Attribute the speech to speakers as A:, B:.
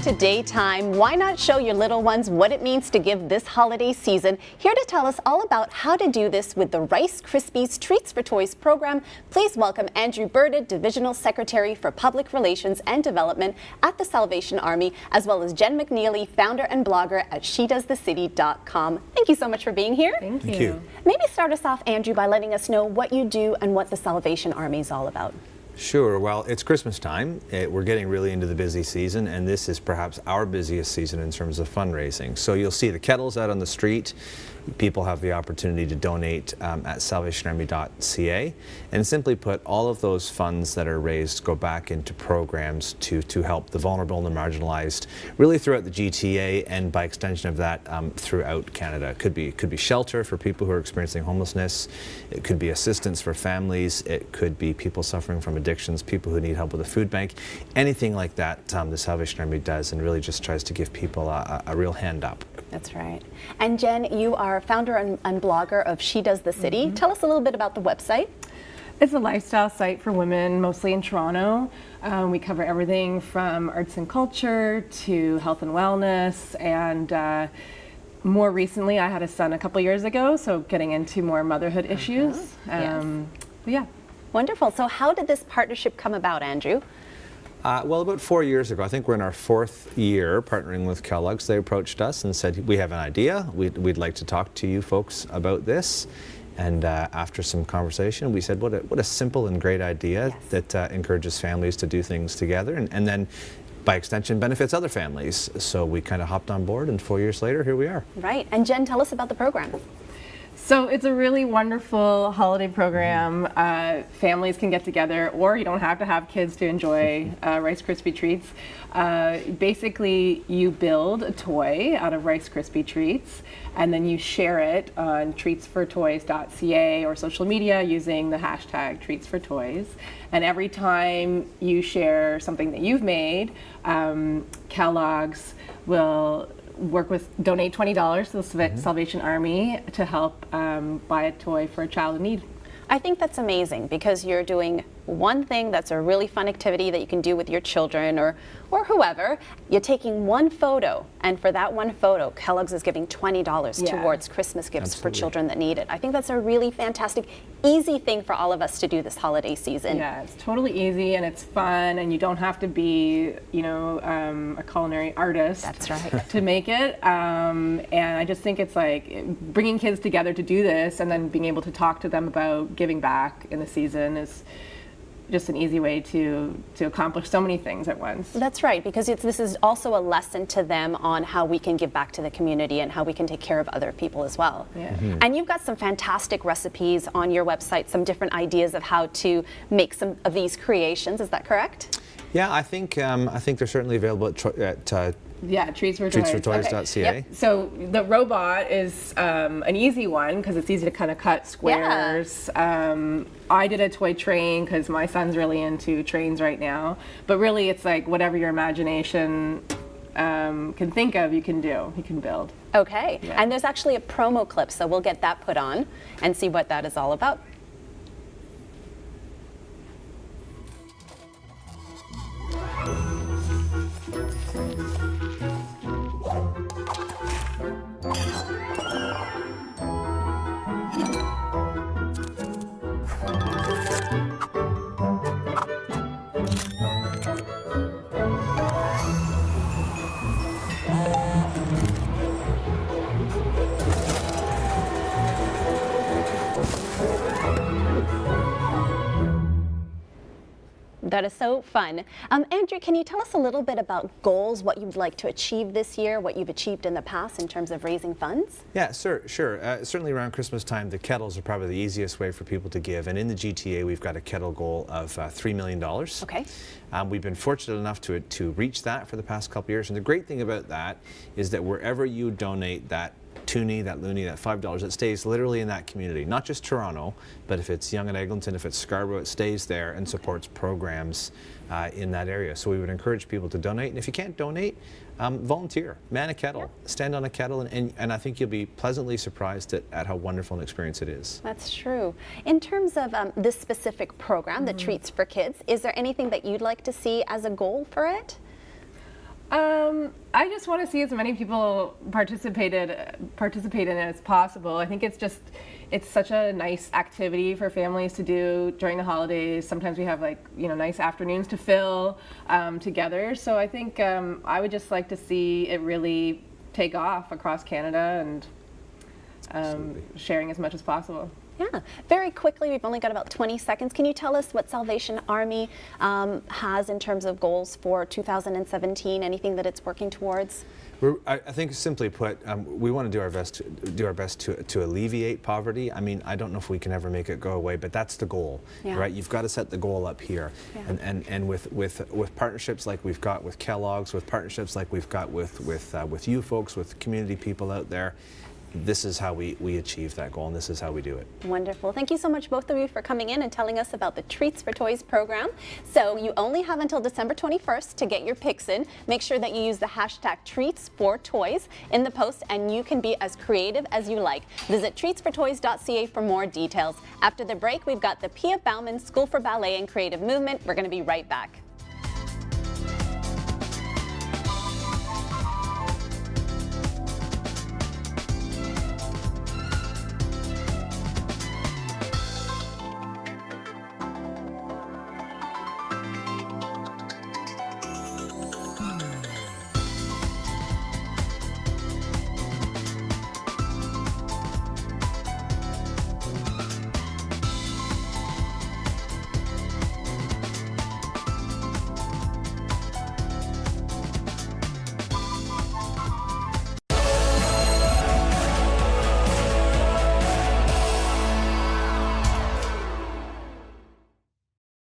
A: to Daytime. Why not show your little ones what it means to give this holiday season? Here to tell us all about how to do this with the Rice Krispies Treats for Toys program, please welcome Andrew Burda, Divisional Secretary for Public Relations and Development at the Salvation Army, as well as Jen McNeely, founder and blogger at SheDoesTheCity.com. Thank you so much for being here.
B: Thank you.
A: Maybe start us off, Andrew, by letting us know what you do and what the Salvation Army is all about.
C: Sure. Well, it's Christmas time. We're getting really into the busy season, and this is perhaps our busiest season in terms of fundraising. So you'll see the kettles out on the street. People have the opportunity to donate at salvationarmy.ca, and simply put, all of those funds that are raised go back into programs to help the vulnerable and the marginalized, really throughout the GTA, and by extension of that throughout Canada. It could be shelter for people who are experiencing homelessness. It could be assistance for families. It could be people suffering from addictions, people who need help with a food bank, anything like that. The Salvation Army does, and really just tries to give people a real hand up.
A: That's right. And Jen, you are founder and blogger of She Does the City. Tell us a little bit about the website.
B: It's a lifestyle site for women, mostly in Toronto. We cover everything from arts and culture to health and wellness, and more recently, I had a son a couple years ago, so getting into more motherhood issues.
A: Yes.
B: Yeah.
A: Wonderful. So how did this partnership come about, Andrew?
C: Well, about 4 years ago, I think we're in our 4th year partnering with Kellogg's. They approached us and said, we have an idea. We'd like to talk to you folks about this. And after some conversation, we said, what a simple and great idea. Yes. That encourages families to do things together, and then by extension benefits other families. So we kind of hopped on board, and 4 years later, here we are.
A: Right. And Jen, tell us about the program.
B: So it's a really wonderful holiday program. Families can get together, or you don't have to have kids to enjoy Rice Krispie Treats. Basically, you build a toy out of Rice Krispie Treats, and then you share it on treatsfortoys.ca or social media using the hashtag treatsfortoys. And every time you share something that you've made, Kellogg's will donate $20 to the Salvation Army to help buy a toy for a child in need.
A: I think that's amazing, because you're doing one thing that's a really fun activity that you can do with your children or whoever. You're taking one photo, and for that one photo, Kellogg's is giving $20 towards Christmas gifts for children that need it. I think that's a really fantastic, easy thing for all of us to do this holiday season.
B: Yeah, it's totally easy and it's fun, and you don't have to be, a culinary artist.
A: That's right.
B: To make it. And I just think it's like bringing kids together to do this, and then being able to talk to them about giving back in the season is just an easy way to accomplish so many things at once.
A: That's right, because this is also a lesson to them on how we can give back to the community and how we can take care of other people as well.
B: Yeah.
A: And you've got some fantastic recipes on your website, some different ideas of how to make some of these creations. Is that correct?
C: Yeah, I think they're certainly available at treatsfortoys.ca.
B: Okay. Yep. So the robot is an easy one because it's easy to kind of cut squares. Yeah. I did a toy train because my son's really into trains right now. But really, it's like whatever your imagination can think of, you can do. You can build.
A: Okay.
B: Yeah.
A: And there's actually a promo clip, so we'll get that put on and see what that is all about. That is so fun. Andrew, can you tell us a little bit about goals, what you'd like to achieve this year, what you've achieved in the past in terms of raising funds?
C: Yeah, sure. Certainly around Christmas time, the kettles are probably the easiest way for people to give. And in the GTA, we've got a kettle goal of $3 million.
A: Okay.
C: We've been fortunate enough to reach that for the past couple of years. And the great thing about that is that wherever you donate that toonie, that loonie, that $5, it stays literally in that community. Not just Toronto, but if it's Yonge and Eglinton, if it's Scarborough, it stays there and supports programs in that area. So we would encourage people to donate. And if you can't donate, volunteer, man a kettle, stand on a kettle, and I think you'll be pleasantly surprised at how wonderful an experience it is.
A: That's true. In terms of this specific program, the Treats for Kids, is there anything that you'd like to see as a goal for it?
B: I just want to see as many people participate in it as possible. I think it's such a nice activity for families to do during the holidays. Sometimes we have nice afternoons to fill together. So I think I would just like to see it really take off across Canada and sharing as much as possible.
A: Yeah, very quickly, we've only got about 20 seconds. Can you tell us what Salvation Army has in terms of goals for 2017? Anything that it's working towards?
C: I think simply put, we want to do our best to alleviate poverty. I mean, I don't know if we can ever make it go away, but that's the goal, right? You've got to set the goal up here, and with partnerships like we've got with Kellogg's, with partnerships like we've got with you folks, with community people out there. This is how we achieve that goal, and this is how we do it.
A: Wonderful. Thank you so much, both of you, for coming in and telling us about the Treats for Toys program. So you only have until December 21st to get your picks in. Make sure that you use the hashtag Treats4Toys in the post, and you can be as creative as you like. Visit treatsfortoys.ca for more details. After the break, we've got the Pia Baumann School for Ballet and Creative Movement. We're going to be right back.